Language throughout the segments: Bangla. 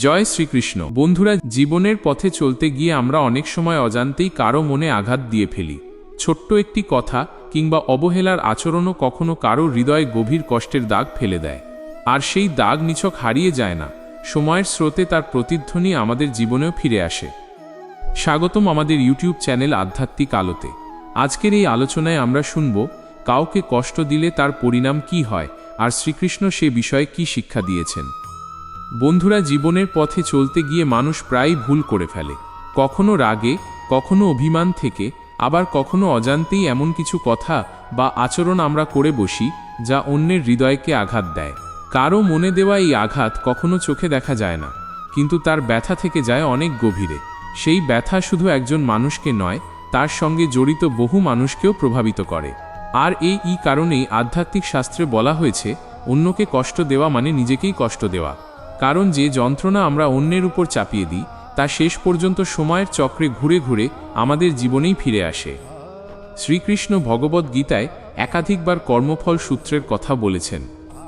জয় শ্রীকৃষ্ণ। বন্ধুরা, জীবনের পথে চলতে গিয়ে আমরা অনেক সময় অজান্তেই কারো মনে আঘাত দিয়ে ফেলি। ছোট্ট একটি কথা কিংবা অবহেলার আচরণও কখনো কারো হৃদয়ে গভীর কষ্টের দাগ ফেলে দেয়। আর সেই দাগ নিছক হারিয়ে যায় না, সময়ের স্রোতে তার প্রতিধ্বনি আমাদের জীবনেও ফিরে আসে। স্বাগতম আমাদের ইউটিউব চ্যানেল আধ্যাত্মিক আলোতে। আজকের এই আলোচনায় আমরা শুনব কাউকে কষ্ট দিলে তার পরিণাম কি হয়, আর শ্রীকৃষ্ণ সে বিষয়ে কি শিক্ষা দিয়েছেন। বন্ধুরা, জীবনের পথে চলতে গিয়ে মানুষ প্রায়ই ভুল করে ফেলে, কখনো রাগে, কখনো অভিমান থেকে, আবার কখনো অজান্তেই এমন কিছু কথা বা আচরণ আমরা করে বসি যা অন্যের হৃদয়কে আঘাত দেয়। কারো মনে দেওয়া এই আঘাত কখনো চোখে দেখা যায় না, কিন্তু তার ব্যথা থেকে যায় অনেক গভীরে। সেই ব্যথা শুধু একজন মানুষকে নয়, তার সঙ্গে জড়িত বহু মানুষকেও প্রভাবিত করে। আর এই কারণেই আধ্যাত্মিক শাস্ত্রে বলা হয়েছে, অন্যকে কষ্ট দেওয়া মানে নিজেকেই কষ্ট দেওয়া। কারণ যে যন্ত্রণা আমরা অন্যের উপর চাপিয়ে দিই, তা শেষ পর্যন্ত সময়ের চক্রে ঘুরে ঘুরে আমাদের জীবনেই ফিরে আসে। শ্রীকৃষ্ণ ভগবদ্ গীতায় একাধিকবার কর্মফল সূত্রের কথা বলেছেন।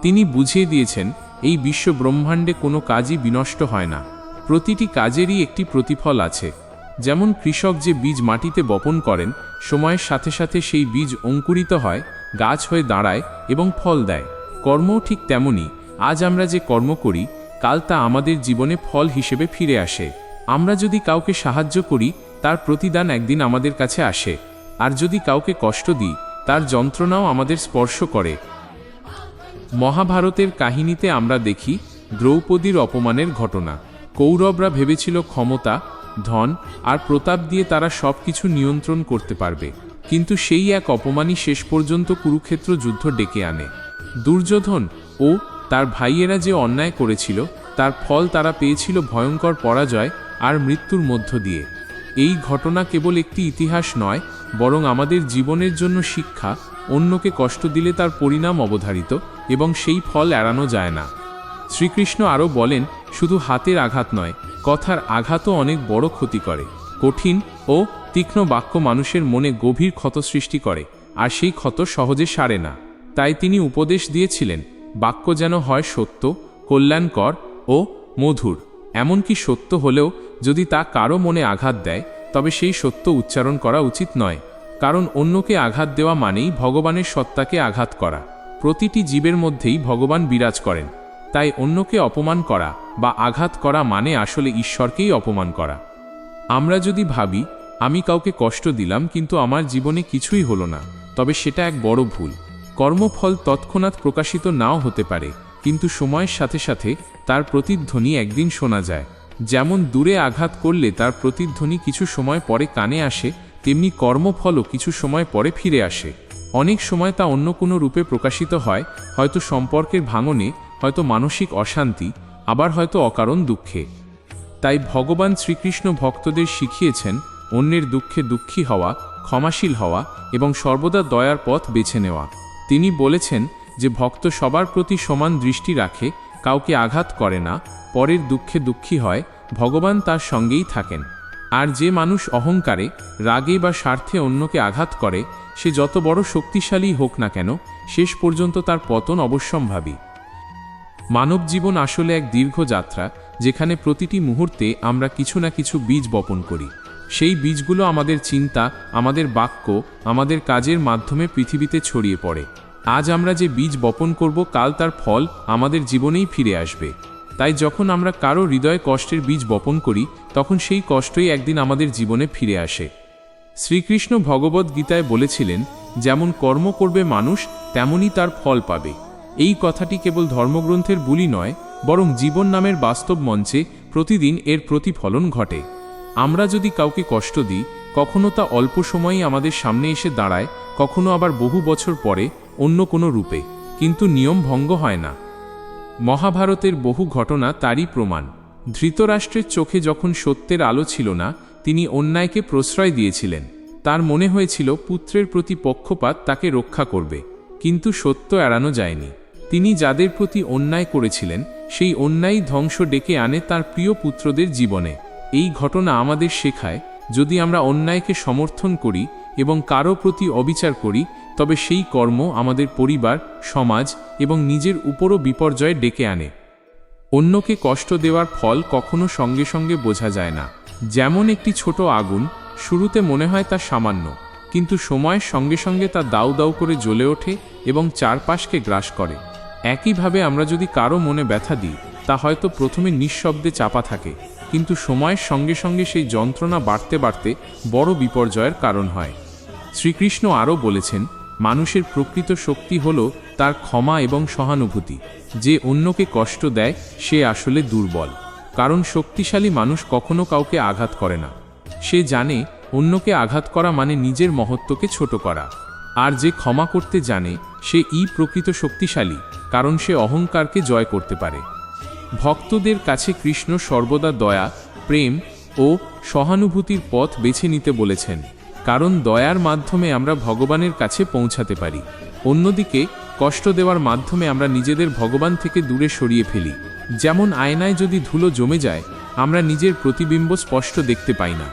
তিনি বুঝিয়ে দিয়েছেন, এই বিশ্ব ব্রহ্মাণ্ডে কোনো কাজই বিনষ্ট হয় না, প্রতিটি কাজেরই একটি প্রতিফল আছে। যেমন কৃষক যে বীজ মাটিতে বপন করেন, সময়ের সাথে সাথে সেই বীজ অঙ্কুরিত হয়, গাছ হয়ে দাঁড়ায় এবং ফল দেয়। কর্মও ঠিক তেমনই। আজ আমরা যে কর্ম করি, কাল তা আমাদের জীবনে ফল হিসেবে ফিরে আসে। আমরা যদি কাউকে সাহায্য করি, তার প্রতিদান একদিন আমাদের কাছে আসে। আর যদি কাউকে কষ্ট দিই, তার যন্ত্রণাও আমাদের স্পর্শ করে। মহাভারতের কাহিনীতে আমরা দেখি দ্রৌপদীর অপমানের ঘটনা। কৌরবরা ভেবেছিল ক্ষমতা, ধন আর প্রতাপ দিয়ে তারা সব কিছু নিয়ন্ত্রণ করতে পারবে, কিন্তু সেই এক অপমানই শেষ পর্যন্ত কুরুক্ষেত্র যুদ্ধ ডেকে আনে। দুর্যোধন ও তার ভাইয়েরা যে অন্যায় করেছিল, তার ফল তারা পেয়েছিল ভয়ঙ্কর পরাজয় আর মৃত্যুর মধ্য দিয়ে। এই ঘটনা কেবল একটি ইতিহাস নয়, বরং আমাদের জীবনের জন্য শিক্ষা। অন্যকে কষ্ট দিলে তার পরিণাম অবধারিত এবং সেই ফল এড়ানো যায় না। শ্রীকৃষ্ণ আরও বলেন, শুধু হাতের আঘাত নয়, কথার আঘাতও অনেক বড় ক্ষতি করে। কঠিন ও তীক্ষ্ণ বাক্য মানুষের মনে গভীর ক্ষত সৃষ্টি করে, আর সেই ক্ষত সহজে সারে না। তাই তিনি উপদেশ দিয়েছিলেন, বাক্য যেন হয় সত্য, কল্যাণকর ও মধুর। এমনকি সত্য হলেও যদি তা কারো মনে আঘাত দেয়, তবে সেই সত্য উচ্চারণ করা উচিত নয়। কারণ অন্যকে আঘাত দেওয়া মানেই ভগবানের সত্তাকে আঘাত করা। প্রতিটি জীবের মধ্যেই ভগবান বিরাজ করেন, তাই অন্যকে অপমান করা বা আঘাত করা মানে আসলে ঈশ্বরকেই অপমান করা। আমরা যদি ভাবি, আমি কাউকে কষ্ট দিলাম কিন্তু আমার জীবনে কিছুই হলো না, তবে সেটা এক বড় ভুল। কর্মফল তৎক্ষণাৎ প্রকাশিত নাও হতে পারে, কিন্তু সময়ের সাথে সাথে তার প্রতিধ্বনি একদিন শোনা যায়। যেমন দূরে আঘাত করলে তার প্রতিধ্বনি কিছু সময় পরে কানে আসে, তেমনি কর্মফলও কিছু সময় পরে ফিরে আসে। অনেক সময় তা অন্য কোনো রূপে প্রকাশিত হয়, হয়তো সম্পর্কের ভাঙনে, হয়তো মানসিক অশান্তি, আবার হয়তো অকারণ দুঃখে। তাই ভগবান শ্রীকৃষ্ণ ভক্তদের শিখিয়েছেন অন্যের দুঃখে দুঃখী হওয়া, ক্ষমাশীল হওয়া এবং সর্বদা দয়ার পথ বেছে নেওয়া। তিনি বলেছেন যে ভক্ত সবার প্রতি সমান দৃষ্টি রাখে, কাউকে আঘাত করে না, পরের দুঃখে দুঃখী হয়, ভগবান তার সঙ্গেই থাকেন। আর যে মানুষ অহংকারে, রাগে বা স্বার্থে অন্যকে আঘাত করে, সে যত বড় শক্তিশালী হোক না কেন, শেষ পর্যন্ত তার পতন অবশ্যম্ভাবী। মানব জীবন আসলে এক দীর্ঘ যাত্রা, যেখানে প্রতিটি মুহূর্তে আমরা কিছু না কিছু বীজ বপন করি। সেই বীজগুলো আমাদের চিন্তা, আমাদের বাক্য, আমাদের কাজের মাধ্যমে পৃথিবীতে ছড়িয়ে পড়ে। আজ আমরা যে বীজ বপন করব, কাল তার ফল আমাদের জীবনেই ফিরে আসবে। তাই যখন আমরা কারো হৃদয়ে কষ্টের বীজ বপন করি, তখন সেই কষ্টই একদিন আমাদের জীবনে ফিরে আসে। শ্রীকৃষ্ণ ভগবদ্ গীতায় বলেছিলেন, যেমন কর্ম করবে মানুষ, তেমনই তার ফল পাবে। এই কথাটি কেবল ধর্মগ্রন্থের বুলি নয়, বরং জীবন নামের বাস্তব মঞ্চে প্রতিদিন এর প্রতিফলন ঘটে। আমরা যদি কাউকে কষ্ট দিই, কখনো তা অল্প সময়ই আমাদের সামনে এসে দাঁড়ায়, কখনো আবার বহু বছর পরে অন্য কোনো রূপে, কিন্তু নিয়ম ভঙ্গ হয় না। মহাভারতের বহু ঘটনা তারই প্রমাণ। ধৃতরাষ্ট্রের চোখে যখন সত্যের আলো ছিল না, তিনি অন্যায়কে প্রশ্রয় দিয়েছিলেন। তার মনে হয়েছিল পুত্রের প্রতি পক্ষপাত তাকে রক্ষা করবে, কিন্তু সত্য এড়ানো যায়নি। তিনি যাদের প্রতি অন্যায় করেছিলেন, সেই অন্যায় ধ্বংস ডেকে আনে তার প্রিয় পুত্রদের জীবনে। এই ঘটনা আমাদের শেখায়, যদি আমরা অন্যায়কে সমর্থন করি এবং কারো প্রতি অবিচার করি, তবে সেই কর্ম আমাদের পরিবার, সমাজ এবং নিজের উপরও বিপর্যয় ডেকে আনে। অন্যকে কষ্ট দেওয়ার ফল কখনো সঙ্গে সঙ্গে বোঝা যায় না। যেমন একটি ছোট আগুন, শুরুতে মনে হয় তা সামান্য, কিন্তু সময়ের সঙ্গে সঙ্গে তা দাউ দাউ করে জ্বলে ওঠে এবং চারপাশকে গ্রাস করে। একইভাবে আমরা যদি কারো মনে ব্যথা দিই, তা হয়তো প্রথমে নিঃশব্দে চাপা থাকে, কিন্তু সময়ের সঙ্গে সঙ্গে সেই যন্ত্রণা বাড়তে বাড়তে বড় বিপর্যয়ের কারণ হয়। শ্রীকৃষ্ণ আরও বলেছেন, মানুষের প্রকৃত শক্তি হল তার ক্ষমা এবং সহানুভূতি। যে অন্যকে কষ্ট দেয় সে আসলে দুর্বল, কারণ শক্তিশালী মানুষ কখনো কাউকে আঘাত করে না। সে জানে অন্যকে আঘাত করা মানে নিজের মহত্বকে ছোট করা। আর যে ক্ষমা করতে জানে সে প্রকৃত শক্তিশালী, কারণ সে অহংকারকে জয় করতে পারে। ভক্তদের কাছে কৃষ্ণ সর্বদা দয়া, প্রেম ও সহানুভূতির পথ বেছে নিতে বলেছেন, কারণ দয়ার মাধ্যমে আমরা ভগবানের কাছে পৌঁছাতে পারি। অন্যদিকে কষ্ট দেওয়ার মাধ্যমে আমরা নিজেদের ভগবান থেকে দূরে সরিয়ে ফেলি। যেমন আয়নায় যদি ধুলো জমে যায়, আমরা নিজের প্রতিবিম্ব স্পষ্ট দেখতে পাই না,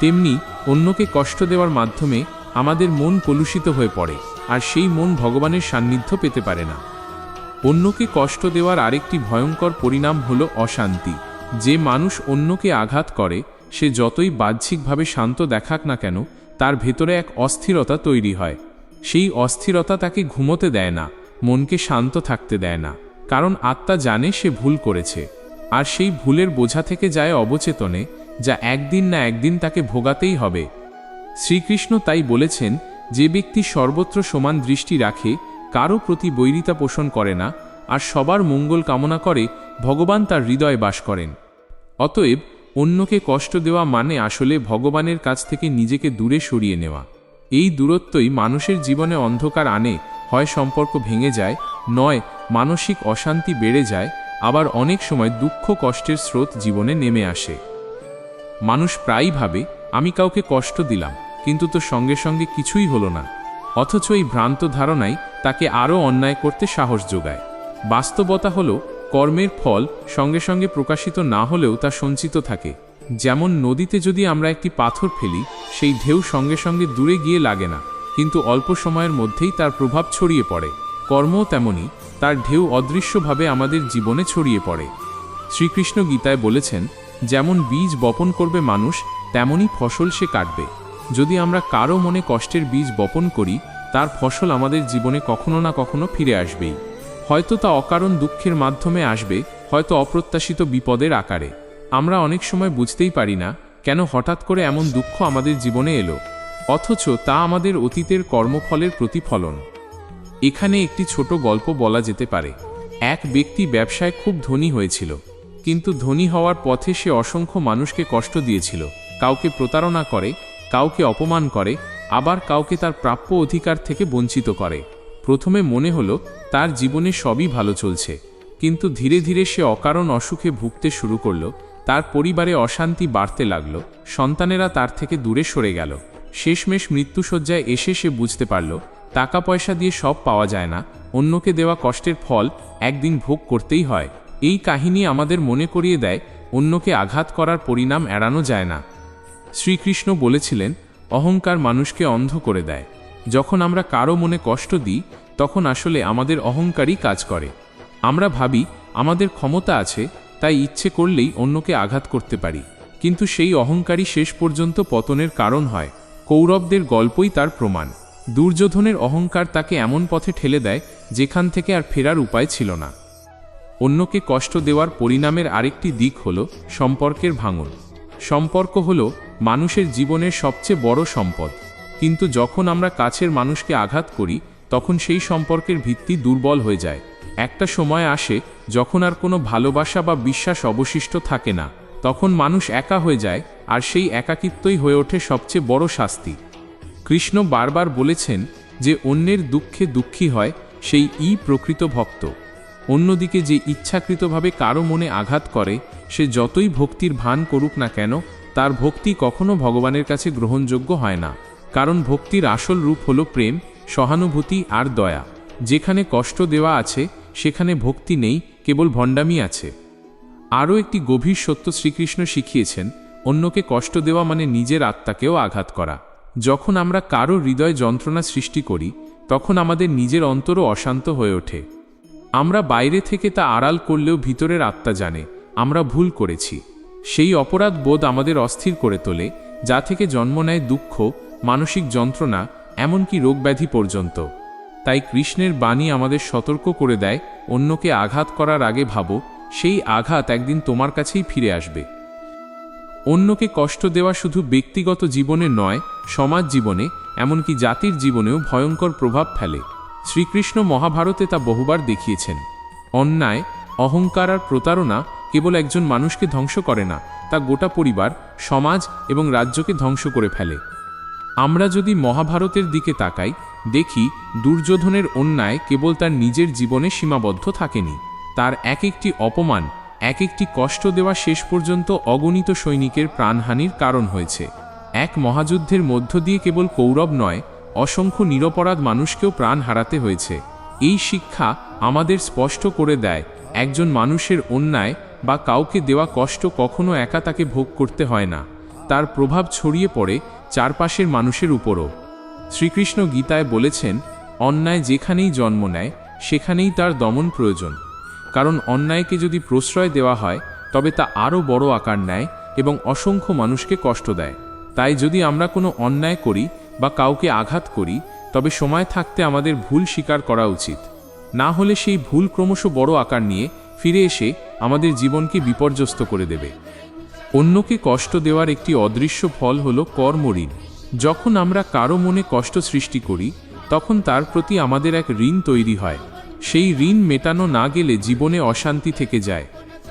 তেমনি অন্যকে কষ্ট দেওয়ার মাধ্যমে আমাদের মন কলুষিত হয়ে পড়ে, আর সেই মন ভগবানের সান্নিধ্য পেতে পারে না। অন্যকে কষ্ট দেওয়ার আরেকটি ভয়ঙ্কর পরিণাম হল অশান্তি। যে মানুষ অন্যকে আঘাত করে, সে যতই বাহ্যিকভাবে শান্ত দেখাক না কেন, তার ভেতরে এক অস্থিরতা তৈরি হয়। সেই অস্থিরতা তাকে ঘুমোতে দেয় না, মনকে শান্ত থাকতে দেয় না, কারণ আত্মা জানে সে ভুল করেছে, আর সেই ভুলের বোঝা থেকে যায় অবচেতনে, যা একদিন না একদিন তাকে ভোগাতেই হবে। শ্রীকৃষ্ণ তাই বলেছেন, যে ব্যক্তি সর্বত্র সমান দৃষ্টি রাখে, কারো প্রতি বৈরিতা পোষণ করে না, আর সবার মঙ্গল কামনা করে, ভগবান তার হৃদয়ে বাস করেন। অতএব অন্যকে কষ্ট দেওয়া মানে আসলে ভগবানের কাছ থেকে নিজেকে দূরে সরিয়ে নেওয়া। এই দূরত্বই মানুষের জীবনে অন্ধকার আনে, হয় সম্পর্ক ভেঙে যায়, নয় মানসিক অশান্তি বেড়ে যায়, আবার অনেক সময় দুঃখ কষ্টের স্রোত জীবনে নেমে আসে। মানুষ প্রায়ই ভাবে, আমি কাউকে কষ্ট দিলাম, কিন্তু তো সঙ্গে সঙ্গে কিছুই হলো না। অথচ এই ভ্রান্ত ধারণাই তাকে আরও অন্যায় করতে সাহস যোগায়। বাস্তবতা হলো, কর্মের ফল সঙ্গে সঙ্গে প্রকাশিত না হলেও তা সঞ্চিত থাকে। যেমন নদীতে যদি আমরা একটি পাথর ফেলি, সেই ঢেউ সঙ্গে সঙ্গে দূরে গিয়ে লাগে না, কিন্তু অল্প সময়ের মধ্যেই তার প্রভাব ছড়িয়ে পড়ে। কর্মও তেমনি, তার ঢেউ অদৃশ্যভাবে আমাদের জীবনে ছড়িয়ে পড়ে। শ্রীকৃষ্ণ গীতায় বলেছেন, যেমন বীজ বপন করবে মানুষ, তেমনই ফসল সে কাটবে। যদি আমরা কারো মনে কষ্টের বীজ বপন করি, তার ফসল আমাদের জীবনে কখনো না কখনো ফিরে আসবেই। হয়তো তা অকারণ দুঃখের মাধ্যমে আসবে, হয়তো অপ্রত্যাশিত বিপদের আকারে। আমরা অনেক সময় বুঝতেই পারি না কেন হঠাৎ করে এমন দুঃখ আমাদের জীবনে এলো, অথচ তা আমাদের অতীতের কর্মফলের প্রতিফলন। এখানে একটি ছোট গল্প বলা যেতে পারে। এক ব্যক্তি ব্যবসায় খুব ধনী হয়েছিল, কিন্তু ধনী হওয়ার পথে সে অসংখ্য মানুষকে কষ্ট দিয়েছিল। কাউকে প্রতারণা করে, কাউকে অপমান করে, আবার কাউকে তার প্রাপ্য অধিকার থেকে বঞ্চিত করে। প্রথমে মনে হলো তার জীবনে সবই ভালো চলছে, কিন্তু ধীরে ধীরে সে অকারণ অসুখে ভুগতে শুরু করল। তার পরিবারে অশান্তি বাড়তে লাগল, সন্তানেরা তার থেকে দূরে সরে গেল। শেষমেশ মৃত্যুশয্যায় এসে সে বুঝতে পারল, টাকা পয়সা দিয়ে সব পাওয়া যায় না, অন্যকে দেওয়া কষ্টের ফল একদিন ভোগ করতেই হয়। এই কাহিনী আমাদের মনে করিয়ে দেয়, অন্যকে আঘাত করার পরিণাম এড়ানো যায় না। শ্রীকৃষ্ণ বলেছিলেন, অহংকার মানুষকে অন্ধ করে দেয়। যখন আমরা কারো মনে কষ্ট দিই, তখন আসলে আমাদের অহংকারই কাজ করে। আমরা ভাবি আমাদের ক্ষমতা আছে, তাই ইচ্ছে করলেই অন্যকে আঘাত করতে পারি, কিন্তু সেই অহংকারই শেষ পর্যন্ত পতনের কারণ হয়। কৌরবদের গল্পই তার প্রমাণ। দুর্যোধনের অহংকার তাকে এমন পথে ঠেলে দেয়, যেখান থেকে আর ফেরার উপায় ছিল না। অন্যকে কষ্ট দেওয়ার পরিণামের আরেকটি দিক হল সম্পর্কের ভাঙন। সম্পর্ক হল মানুষের জীবনের সবচেয়ে বড় সম্পদ, কিন্তু যখন আমরা কাছের মানুষকে আঘাত করি, তখন সেই সম্পর্কের ভিত্তি দুর্বল হয়ে যায়। একটা সময় আসে যখন আর কোনো ভালোবাসা বা বিশ্বাস অবশিষ্ট থাকে না। তখন মানুষ একা হয়ে যায়, আর সেই একাকিত্বই হয়ে ওঠে সবচেয়ে বড় শাস্তি। কৃষ্ণ বারবার বলেছেন যে অন্যের দুঃখে দুঃখী হয় সেই প্রকৃত ভক্ত। অন্যদিকে যে ইচ্ছাকৃতভাবে কারো মনে আঘাত করে, সে যতই ভক্তির ভান করুক না কেন, তার ভক্তি কখনো ভগবানের কাছে গ্রহণযোগ্য হয় না। কারণ ভক্তির আসল রূপ হল প্রেম, সহানুভূতি আর দয়া। যেখানে কষ্ট দেওয়া আছে, সেখানে ভক্তি নেই, কেবল ভণ্ডামি আছে। আরও একটি গভীর সত্য শ্রীকৃষ্ণ শিখিয়েছেন, অন্যকে কষ্ট দেওয়া মানে নিজের আত্মাকেও আঘাত করা। যখন আমরা কারো হৃদয় যন্ত্রণা সৃষ্টি করি, তখন আমাদের নিজের অন্তরও অশান্ত হয়ে ওঠে। আমরা বাইরে থেকে তা আড়াল করলেও ভিতরের আত্মা জানে আমরা ভুল করেছি। সেই অপরাধ বোধ আমাদের অস্থির করে তোলে, যা থেকে জন্ম নেয় দুঃখ, মানসিক যন্ত্রণা, এমনকি রোগব্যাধি পর্যন্ত। তাই কৃষ্ণের বাণী আমাদের সতর্ক করে দেয়, অন্যকে আঘাত করার আগে ভাবো, সেই আঘাত একদিন তোমার কাছেই ফিরে আসবে। অন্যকে কষ্ট দেওয়া শুধু ব্যক্তিগত জীবনে নয়, সমাজ জীবনে, এমনকি জাতির জীবনেও ভয়ঙ্কর প্রভাব ফেলে। শ্রীকৃষ্ণ মহাভারতে তা বহুবার দেখিয়েছেন। অন্যায়, অহংকার আর প্রতারণা কেবল একজন মানুষকে ধ্বংস করে না, তা গোটা পরিবার, সমাজ এবং রাজ্যকে ধ্বংস করে ফেলে। আমরা যদি মহাভারতের দিকে তাকাই, দেখি দুর্যোধনের অন্যায় কেবল তার নিজের জীবনে সীমাবদ্ধ থাকেনি। তার এক একটি অপমান, এক একটি কষ্ট দেওয়া শেষ পর্যন্ত অগণিত সৈনিকের প্রাণহানির কারণ হয়েছে। এক মহাযুদ্ধের মধ্য দিয়ে কেবল কৌরব নয়, অসংখ্য নিরপরাধ মানুষকেও প্রাণ হারাতে হয়েছে। এই শিক্ষা আমাদের স্পষ্ট করে দেয়, একজন মানুষের অন্যায় বা কাউকে দেওয়া কষ্ট কখনো একা তাকে ভোগ করতে হয় না, তার প্রভাব ছড়িয়ে পড়ে চারপাশের মানুষের উপরও। শ্রীকৃষ্ণ গীতায় বলেছেন, অন্যায় যেখানেই জন্ম নেয় সেখানেই তার দমন প্রয়োজন। কারণ অন্যায়কে যদি প্রশ্রয় দেওয়া হয় তবে তা আরও বড় আকার নেয় এবং অসংখ্য মানুষকে কষ্ট দেয়। তাই যদি আমরা কোনো অন্যায় করি বা কাউকে আঘাত করি, তবে সময় থাকতে আমাদের ভুল স্বীকার করা উচিত। না হলে সেই ভুল ক্রমশ বড় আকার নিয়ে ফিরে এসে আমাদের জীবনকে বিপর্যস্ত করে দেবে। অন্যকে কষ্ট দেওয়ার একটি অদৃশ্য ফল হল কর্মঋণ। যখন আমরা কারো মনে কষ্ট সৃষ্টি করি, তখন তার প্রতি আমাদের এক ঋণ তৈরি হয়। সেই ঋণ মেটানো না গেলে জীবনে অশান্তি থেকে যায়।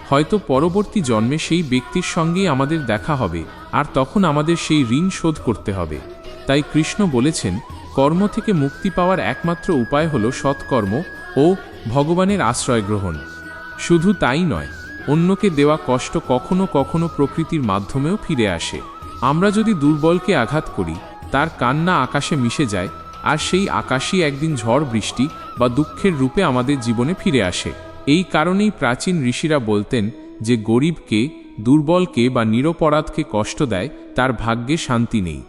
হয়তো পরবর্তী জন্মে সেই ব্যক্তির সঙ্গেই আমাদের দেখা হবে, আর তখন আমাদের সেই ঋণ শোধ করতে হবে। তাই কৃষ্ণ বলেছেন, কর্ম থেকে মুক্তি পাওয়ার একমাত্র উপায় হল সৎকর্ম ও ভগবানের আশ্রয় গ্রহণ। শুধু তাই নয়, অন্যকে দেওয়া কষ্ট কখনো কখনো প্রকৃতির মাধ্যমেও ফিরে আসে। আমরা যদি দুর্বলকে আঘাত করি, তার কান্না আকাশে মিশে যায়, আর সেই আকাশই একদিন ঝড় বৃষ্টি বা দুঃখের রূপে আমাদের জীবনে ফিরে আসে। এই কারণেই প্রাচীন ঋষিরা বলতেন যে গরিবকে, দুর্বলকে বা নিরপরাধকে কষ্ট দেয়, তার ভাগ্যে শান্তি নেই।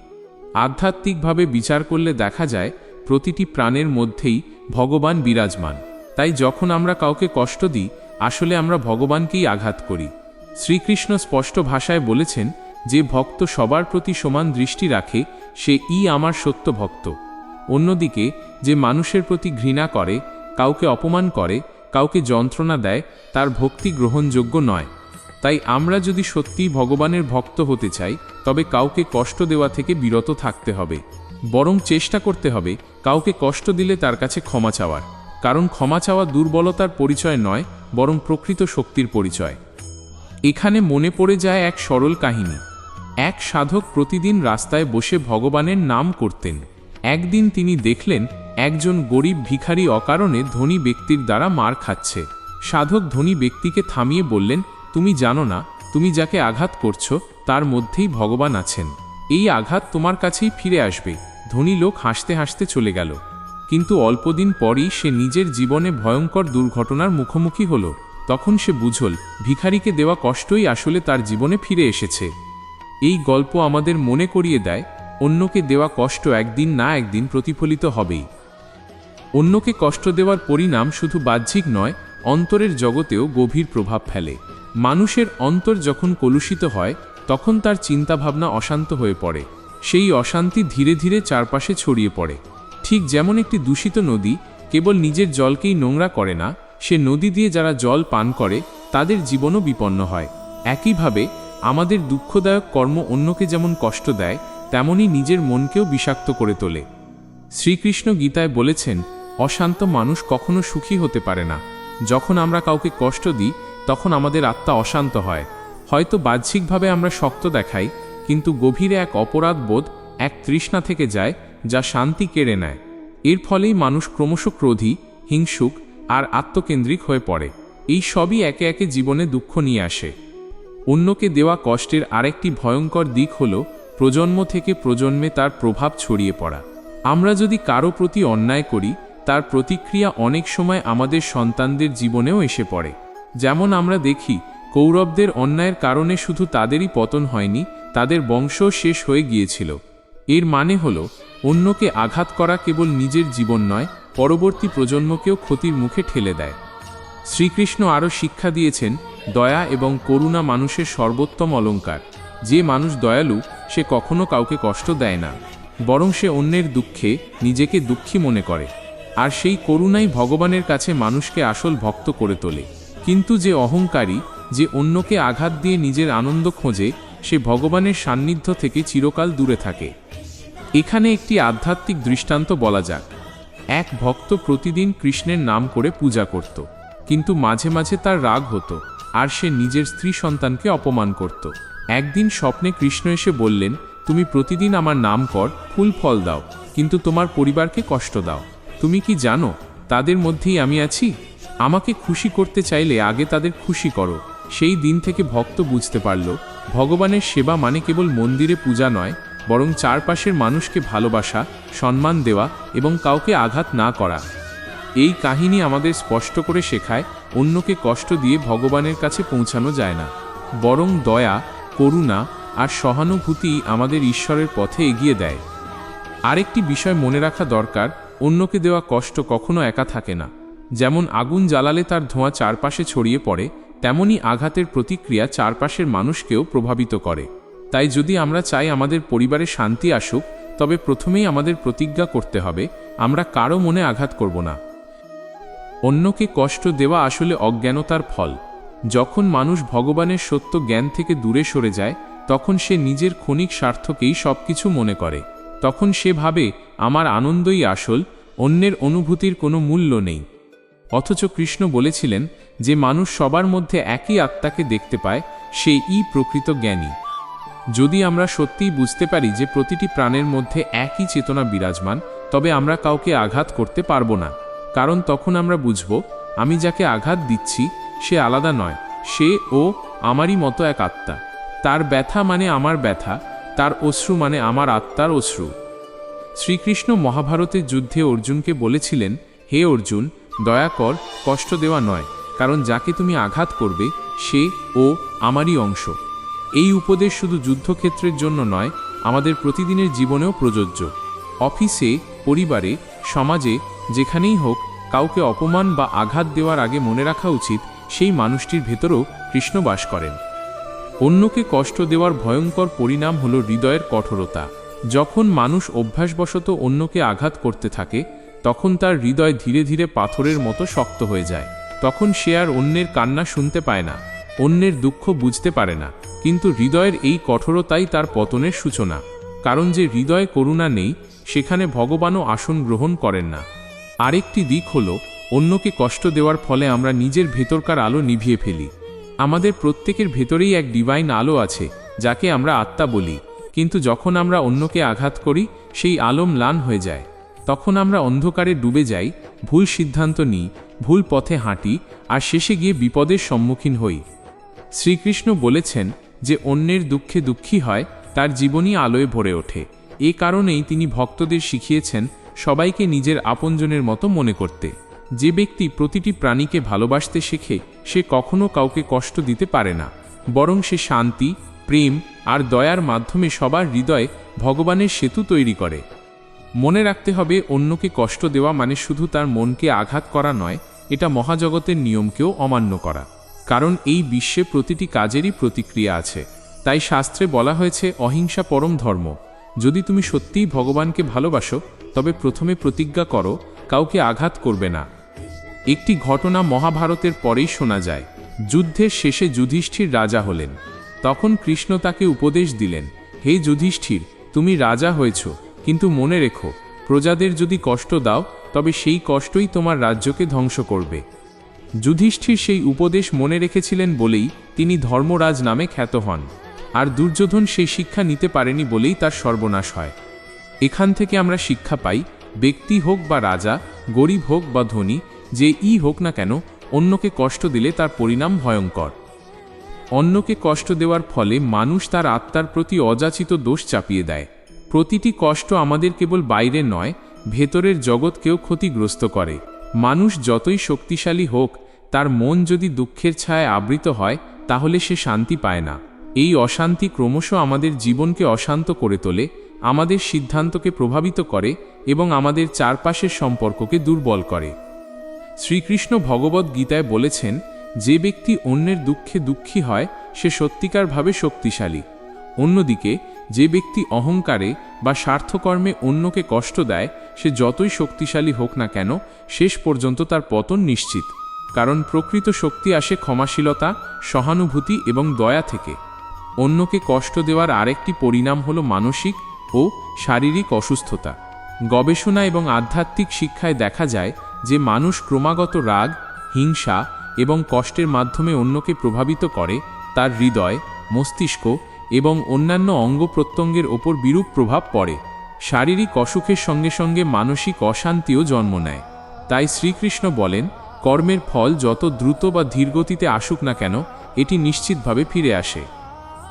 আধ্যাত্মিকভাবে বিচার করলে দেখা যায়, প্রতিটি প্রাণের মধ্যেই ভগবান বিরাজমান। তাই যখন আমরা কাউকে কষ্ট দিই, আসলে আমরা ভগবানকেই আঘাত করি। শ্রীকৃষ্ণ স্পষ্ট ভাষায় বলেছেন, যে ভক্ত সবার প্রতি সমান দৃষ্টি রাখে, সে আমার সত্য ভক্ত। অন্যদিকে যে মানুষের প্রতি ঘৃণা করে, কাউকে অপমান করে, কাউকে যন্ত্রণা দেয়, তার ভক্তি গ্রহণযোগ্য নয়। তাই আমরা যদি সত্যিই ভগবানের ভক্ত হতে চাই, তবে কাউকে কষ্ট দেওয়া থেকে বিরত থাকতে হবে। বরং চেষ্টা করতে হবে কাউকে কষ্ট দিলে তার কাছে ক্ষমা চাওয়ার। কারণ ক্ষমা চাওয়া দুর্বলতার পরিচয় নয়, বরং প্রকৃত শক্তির পরিচয়। এখানে মনে পড়ে যায় এক সরল কাহিনী। এক সাধক প্রতিদিন রাস্তায় বসে ভগবানের নাম করতেন। একদিন তিনি দেখলেন একজন গরিব ভিখারি অকারণে ধনী ব্যক্তির দ্বারা মার খাচ্ছে। সাধক ধনী ব্যক্তিকে থামিয়ে বললেন, তুমি জানো না, তুমি যাকে আঘাত করছো তার মধ্যেই ভগবান আছেন। এই আঘাত তোমার কাছেই ফিরে আসবে। ধনী লোক হাসতে হাসতে চলে গেল। কিন্তু অল্পদিন পরই সে নিজের জীবনে ভয়ঙ্কর দুর্ঘটনার মুখোমুখি হল। তখন সে বুঝল, ভিখারিকে দেওয়া কষ্টই আসলে তার জীবনে ফিরে এসেছে। এই গল্প আমাদের মনে করিয়ে দেয়, অন্যকে দেওয়া কষ্ট একদিন না একদিন প্রতিফলিত হবেই। অন্যকে কষ্ট দেওয়ার পরিণাম শুধু বাহ্যিক নয়, অন্তরের জগতেও গভীর প্রভাব ফেলে। মানুষের অন্তর যখন কলুষিত হয়, তখন তার চিন্তাভাবনা অশান্ত হয়ে পড়ে। সেই অশান্তি ধীরে ধীরে চারপাশে ছড়িয়ে পড়ে। ঠিক যেমন একটি দূষিত নদী কেবল নিজের জলকেই নোংরা করে না, সে নদী দিয়ে যারা জল পান করে তাদের জীবনও বিপন্ন হয়। একইভাবে আমাদের দুঃখদায়ক কর্ম অন্যকে যেমন কষ্ট দেয়, তেমনি নিজের মনকেও বিষাক্ত করে তোলে। শ্রীকৃষ্ণ গীতায় বলেছেন, অশান্ত মানুষ কখনো সুখী হতে পারে না। যখন আমরা কাউকে কষ্ট দিই, তখন আমাদের আত্মা অশান্ত হয়। হয়তো বাহ্যিকভাবে আমরা শক্ত দেখাই, কিন্তু গভীরে এক অপরাধ বোধ, এক তৃষ্ণা থেকে যায়, যা শান্তি কেড়ে নেয়। এর ফলেই মানুষ ক্রমশ ক্রোধী, হিংসুক আর আত্মকেন্দ্রিক হয়ে পড়ে। এই সবই একে একে জীবনে দুঃখ নিয়ে আসে। অন্যকে দেওয়া কষ্টের আরেকটি ভয়ঙ্কর দিক হল প্রজন্ম থেকে প্রজন্মে তার প্রভাব ছড়িয়ে পড়া। আমরা যদি কারো প্রতি অন্যায় করি, তার প্রতিক্রিয়া অনেক সময় আমাদের সন্তানদের জীবনেও এসে পড়ে। যেমন আমরা দেখি, কৌরবদের অন্যায়ের কারণে শুধু তাদেরই পতন হয়নি, তাদের বংশও শেষ হয়ে গিয়েছিল। এর মানে হল, অন্যকে আঘাত করা কেবল নিজের জীবন নয়, পরবর্তী প্রজন্মকেও ক্ষতির মুখে ঠেলে দেয়। শ্রীকৃষ্ণ আরও শিক্ষা দিয়েছেন, দয়া এবং করুণা মানুষের সর্বোত্তম অলংকার। যে মানুষ দয়ালু সে কখনো কাউকে কষ্ট দেয় না, বরং সে অন্যের দুঃখে নিজেকে দুঃখী মনে করে। আর সেই করুণাই ভগবানের কাছে মানুষকে আসল ভক্ত করে তোলে। কিন্তু যে অহংকারী, যে অন্যকে আঘাত দিয়ে নিজের আনন্দ খোঁজে, সে ভগবানের সান্নিধ্য থেকে চিরকাল দূরে থাকে। এখানে একটি আধ্যাত্মিক দৃষ্টান্ত বলা যাক। এক ভক্ত প্রতিদিন কৃষ্ণের নাম করে পূজা করত, কিন্তু মাঝে মাঝে তার রাগ হতো আর সে নিজের স্ত্রী সন্তানকে অপমান করত। একদিন স্বপ্নে কৃষ্ণ এসে বললেন, তুমি প্রতিদিন আমার নাম কর, ফুল ফল দাও, কিন্তু তোমার পরিবারকে কষ্ট দাও। তুমি কি জানো তাদের মধ্যেই আমি আছি? আমাকে খুশি করতে চাইলে আগে তাদের খুশি করো। সেই দিন থেকে ভক্ত বুঝতে পারল, ভগবানের সেবা মানে কেবল মন্দিরে পূজা নয়, বরং চারপাশের মানুষকে ভালোবাসা, সম্মান দেওয়া এবং কাউকে আঘাত না করা। এই কাহিনী আমাদের স্পষ্ট করে শেখায়, অন্যকে কষ্ট দিয়ে ভগবানের কাছে পৌঁছানো যায় না, বরং দয়া, করুণা আর সহানুভূতি আমাদের ঈশ্বরের পথে এগিয়ে দেয়। আরেকটি বিষয় মনে রাখা দরকার, অন্যকে দেওয়া কষ্ট কখনো একা থাকে না। যেমন আগুন জ্বালালে তার ধোঁয়া চারপাশে ছড়িয়ে পড়ে, তেমনি আঘাতের প্রতিক্রিয়া চারপাশের মানুষকেও প্রভাবিত করে। তাই যদি আমরা চাই আমাদের পরিবারে শান্তি আসুক, তবে প্রথমেই আমাদের প্রতিজ্ঞা করতে হবে, আমরা কারো মনে আঘাত করব না। অন্যকে কষ্ট দেওয়া আসলে অজ্ঞানতার ফল। যখন মানুষ ভগবানের সত্য জ্ঞান থেকে দূরে সরে যায়, তখন সে নিজের ক্ষণিক স্বার্থকেই সবকিছু মনে করে। তখন সে ভাবে, আমার আনন্দই আসল, অন্যের অনুভূতির কোনো মূল্য নেই। অথচ কৃষ্ণ বলেছিলেন, যে মানুষ সবার মধ্যে একই আত্মাকে দেখতে পায়, সেই প্রকৃত জ্ঞানী। যদি আমরা সত্যিই বুঝতে পারি যে প্রতিটি প্রাণের মধ্যে একই চেতনা বিরাজমান, তবে আমরা কাউকে আঘাত করতে পারবো না। কারণ তখন আমরা বুঝব, আমি যাকে আঘাত দিচ্ছি সে আলাদা নয়, সে ও আমারই মতো এক আত্মা। তার ব্যথা মানে আমার ব্যথা, তার অশ্রু মানে আমার আত্মার অশ্রু। শ্রীকৃষ্ণ মহাভারতের যুদ্ধে অর্জুনকে বলেছিলেন, হে অর্জুন, দয়া কর, কষ্ট দেওয়া নয়, কারণ যাকে তুমি আঘাত করবে সে ও আমারই অংশ। এই উপদেশ শুধু যুদ্ধক্ষেত্রের জন্য নয়, আমাদের প্রতিদিনের জীবনেও প্রযোজ্য। অফিসে, পরিবারে, সমাজে, যেখানেই হোক, কাউকে অপমান বা আঘাত দেওয়ার আগে মনে রাখা উচিত, সেই মানুষটির ভেতরও কৃষ্ণ বাস করেন। অন্যকে কষ্ট দেওয়ার ভয়ঙ্কর পরিণাম হল হৃদয়ের কঠোরতা। যখন মানুষ অভ্যাসবশত অন্যকে আঘাত করতে থাকে, তখন তার হৃদয় ধীরে ধীরে পাথরের মতো শক্ত হয়ে যায়। তখন সে আর অন্যের কান্না শুনতে পায় না, অন্যের দুঃখ বুঝতে পারে না। কিন্তু হৃদয়ের এই কঠোরতাই তার পতনের সূচনা। কারণ যে হৃদয়ে করুণা নেই, সেখানে ভগবানও আসন গ্রহণ করেন না। আরেকটি দিক হল, অন্যকে কষ্ট দেওয়ার ফলে আমরা নিজের ভেতরকার আলো নিভিয়ে ফেলি। আমাদের প্রত্যেকের ভেতরেই এক ডিভাইন আলো আছে, যাকে আমরা আত্মা বলি। কিন্তু যখন আমরা অন্যকে আঘাত করি, সেই আলো ম্লান হয়ে যায়। তখন আমরা অন্ধকারে ডুবে যাই, ভুল সিদ্ধান্ত নিই, ভুল পথে হাঁটি, আর শেষে গিয়ে বিপদের সম্মুখীন হই। শ্রীকৃষ্ণ বলেছেন, যে অন্যের দুঃখে দুঃখী হয়, তার জীবনই আলোয় ভরে ওঠে। এ কারণেই তিনি ভক্তদের শিখিয়েছেন, সবাইকে নিজের আপনজনের মতো মনে করতে। যে ব্যক্তি প্রতিটি প্রাণীকে ভালোবাসতে শেখে, সে কখনো কাউকে কষ্ট দিতে পারে না, বরং সে শান্তি, প্রেম আর দয়ার মাধ্যমে সবার হৃদয়ে ভগবানের সেতু তৈরি করে। মনে রাখতে হবে, অন্যকে কষ্ট দেওয়া মানে শুধু তার মনকে আঘাত করা নয়, এটা মহাজগতের নিয়মকেও অমান্য করা। কারণ এই বিশ্বে প্রতিটি কাজেরই প্রতিক্রিয়া আছে। তাই শাস্ত্রে বলা হয়েছে, অহিংসা পরম ধর্ম। যদি তুমি সত্যিই ভগবানকে ভালোবাসো, তবে প্রথমে প্রতিজ্ঞা করো, কাউকে আঘাত করবে না। একটি ঘটনা মহাভারতের পরেই শোনা যায়। যুদ্ধের শেষে যুধিষ্ঠির রাজা হলেন। তখন কৃষ্ণ তাকে উপদেশ দিলেন, হে যুধিষ্ঠির, তুমি রাজা হয়েছ, কিন্তু মনে রেখো, প্রজাদের যদি কষ্ট দাও, তবে সেই কষ্টই তোমার রাজ্যকে ধ্বংস করবে। যুধিষ্ঠির সেই উপদেশ মনে রেখেছিলেন বলেই তিনি ধর্মরাজ নামে খ্যাত হন। আর দুর্যোধন সেই শিক্ষা নিতে পারেনি বলেই তার সর্বনাশ হয়। এখান থেকে আমরা শিক্ষা পাই, ব্যক্তি হোক বা রাজা, গরিব হোক বা ধনী, যেই হোক না কেন, অন্যকে কষ্ট দিলে তার পরিণাম ভয়ঙ্কর। অন্যকে কষ্ট দেওয়ার ফলে মানুষ তার আত্মার প্রতি অযাচিত দোষ চাপিয়ে দেয়। প্রতিটি কষ্ট আমাদের কেবল বাইরে নয়, ভেতরের জগৎকেও ক্ষতিগ্রস্ত করে। মানুষ যতই শক্তিশালী হোক, তার মন যদি দুঃখের ছায়ায় আবৃত হয়, তাহলে সে শান্তি পায় না। এই অশান্তি ক্রমশ আমাদের জীবনকে অশান্ত করে তোলে, আমাদের সিদ্ধান্তকে প্রভাবিত করে এবং আমাদের চারপাশের সম্পর্ককে দুর্বল করে। শ্রীকৃষ্ণ ভগবদ্ গীতায় বলেছেন, যে ব্যক্তি অন্যের দুঃখে দুঃখী হয় সে সত্যিকারভাবে শক্তিশালী। অন্যদিকে যে ব্যক্তি অহংকারে বা স্বার্থকর্মে অন্যকে কষ্ট দেয় সে যতই শক্তিশালী হোক না কেন শেষ পর্যন্ত তার পতন নিশ্চিত। কারণ প্রকৃত শক্তি আসে ক্ষমাশীলতা, সহানুভূতি এবং দয়া থেকে। অন্যকে কষ্ট দেওয়ার আরেকটি পরিণাম হল মানসিক ও শারীরিক অসুস্থতা। গবেষণা এবং আধ্যাত্মিক শিক্ষায় দেখা যায় যে মানুষ ক্রমাগত রাগ, হিংসা এবং কষ্টের মাধ্যমে অন্যকে প্রভাবিত করে, তার হৃদয়, মস্তিষ্ক এবং অন্যান্য অঙ্গ প্রত্যঙ্গের ওপর বিরূপ প্রভাব পড়ে। শারীরিক অসুখের সঙ্গে সঙ্গে মানসিক অশান্তিও জন্ম নেয়। তাই শ্রীকৃষ্ণ বলেন, কর্মের ফল যত দ্রুত বা ধীরগতিতে আসুক না কেন এটি নিশ্চিতভাবে ফিরে আসে।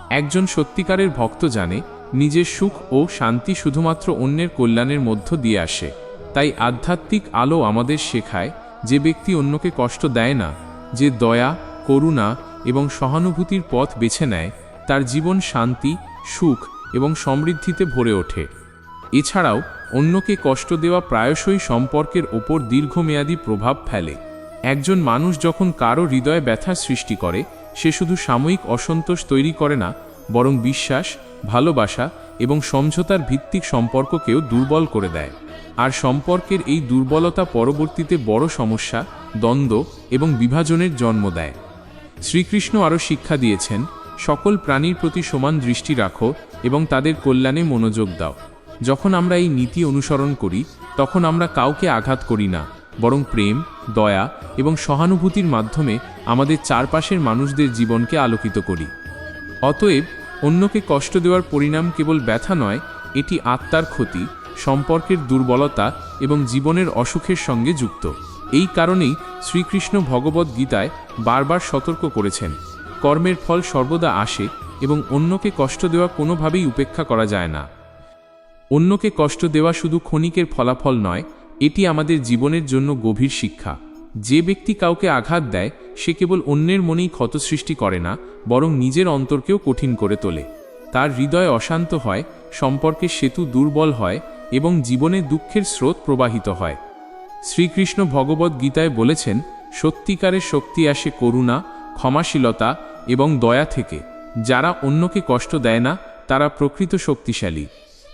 একজন সত্যিকারের ভক্ত জানে নিজের সুখ ও শান্তি শুধুমাত্র অন্যের কল্যাণের মধ্য দিয়ে আসে। তাই আধ্যাত্মিক আলো আমাদের শেখায়, যে ব্যক্তি অন্যকে কষ্ট দেয় না, যে দয়া, করুণা এবং সহানুভূতির পথ বেছে নেয়, তার জীবন শান্তি, সুখ এবং সমৃদ্ধিতে ভরে ওঠে। এছাড়াও অন্যকে কষ্ট দেওয়া প্রায়শই সম্পর্কের ওপর দীর্ঘমেয়াদী প্রভাব ফেলে। একজন মানুষ যখন কারো হৃদয়ে ব্যথার সৃষ্টি করে সে শুধু সাময়িক অসন্তোষ তৈরি করে না, বরং বিশ্বাস, ভালোবাসা এবং সমঝোতার ভিত্তিক সম্পর্ককেও দুর্বল করে দেয়। আর সম্পর্কের এই দুর্বলতা পরবর্তীতে বড় সমস্যা, দ্বন্দ্ব এবং বিভাজনের জন্ম দেয়। শ্রীকৃষ্ণ আরও শিক্ষা দিয়েছেন, সকল প্রাণীর প্রতি সমান দৃষ্টি রাখো এবং তাদের কল্যাণে মনোযোগ দাও। যখন আমরা এই নীতি অনুসরণ করি তখন আমরা কাউকে আঘাত করি না, বরং প্রেম, দয়া এবং সহানুভূতির মাধ্যমে আমাদের চারপাশের মানুষদের জীবনকে আলোকিত করি। অতএব অন্যকে কষ্ট দেওয়ার পরিণাম কেবল ব্যথা নয়, এটি আত্মার ক্ষতি, সম্পর্কের দুর্বলতা এবং জীবনের অসুখের সঙ্গে যুক্ত। এই কারণেই শ্রীকৃষ্ণ ভগবদ্ গীতায় বারবার সতর্ক করেছেন, কর্মের ফল সর্বদা আসে এবং অন্যকে কষ্ট দেওয়া কোনোভাবেই উপেক্ষা করা যায় না। অন্যকে কষ্ট দেওয়া শুধু ক্ষণিকের ফলাফল নয়, এটি আমাদের জীবনের জন্য গভীর শিক্ষা। যে ব্যক্তি কাউকে আঘাত দেয় সে কেবল অন্যের মনেই ক্ষত সৃষ্টি করে না, বরং নিজের অন্তরকেও কঠিন করে তোলে। তার হৃদয় অশান্ত হয়, সম্পর্কের সেতু দুর্বল হয় এবং জীবনে দুঃখের স্রোত প্রবাহিত হয়। শ্রীকৃষ্ণ ভগবদ্ গীতায় বলেছেন, সত্যিকারের শক্তি আসে করুণা, ক্ষমাশীলতা এবং দয়া থেকে। যারা অন্যকে কষ্ট দেয় না তারা প্রকৃত শক্তিশালী।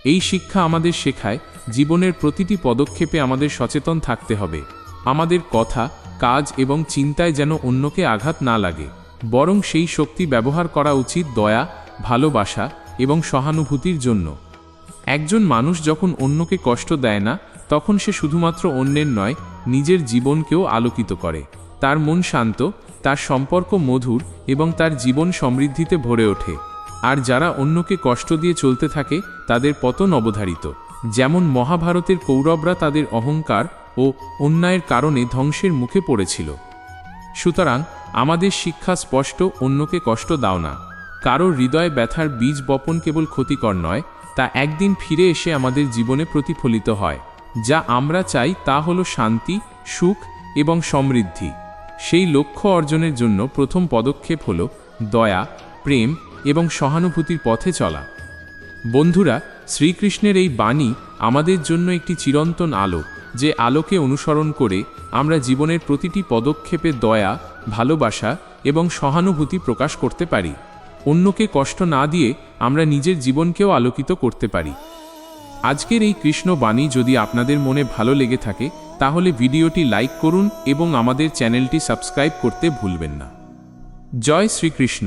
এই শিক্ষা আমাদের শেখায়, জীবনের প্রতিটি পদক্ষেপে আমাদের সচেতন থাকতে হবে। আমাদের কথা, কাজ এবং চিন্তায় যেন অন্যকে আঘাত না লাগে, বরং সেই শক্তি ব্যবহার করা উচিত দয়া, ভালোবাসা এবং সহানুভূতির জন্য। একজন মানুষ যখন অন্যকে কষ্ট দেয় না তখন সে শুধুমাত্র অন্যের নয়, নিজের জীবনকেও আলোকিত করে। তার মন শান্ত, তার সম্পর্ক মধুর এবং তার জীবন সমৃদ্ধিতে ভরে ওঠে। আর যারা অন্যকে কষ্ট দিয়ে চলতে থাকে তাদের পতন অবধারিত। যেমন মহাভারতের কৌরবরা তাদের অহংকার ও অন্যায়ের কারণে ধ্বংসের মুখে পড়েছিল। সুতরাং আমাদের শিক্ষা স্পষ্ট, অন্যকে কষ্ট দাও না। কারো হৃদয়ে ব্যথার বীজ বপন কেবল ক্ষতিকর নয়, তা একদিন ফিরে এসে আমাদের জীবনে প্রতিফলিত হয়। যা আমরা চাই তা হলো শান্তি, সুখ এবং সমৃদ্ধি। সেই লক্ষ্য অর্জনের জন্য প্রথম পদক্ষেপ হলো দয়া, প্রেম এবং সহানুভূতির পথে চলা। বন্ধুরা, শ্রীকৃষ্ণের এই বাণী আমাদের জন্য একটি চিরন্তন আলো, যে আলোকে অনুসরণ করে আমরা জীবনের প্রতিটি পদক্ষেপে দয়া, ভালোবাসা এবং সহানুভূতি প্রকাশ করতে পারি। অন্যকে কষ্ট না দিয়ে আমরা নিজের জীবনকেও আলোকিত করতে পারি। আজকের এই কৃষ্ণ বাণী যদি আপনাদের মনে ভালো লেগে থাকে তাহলে ভিডিওটি লাইক করুন এবং আমাদের চ্যানেলটি সাবস্ক্রাইব করতে ভুলবেন না। জয় শ্রীকৃষ্ণ।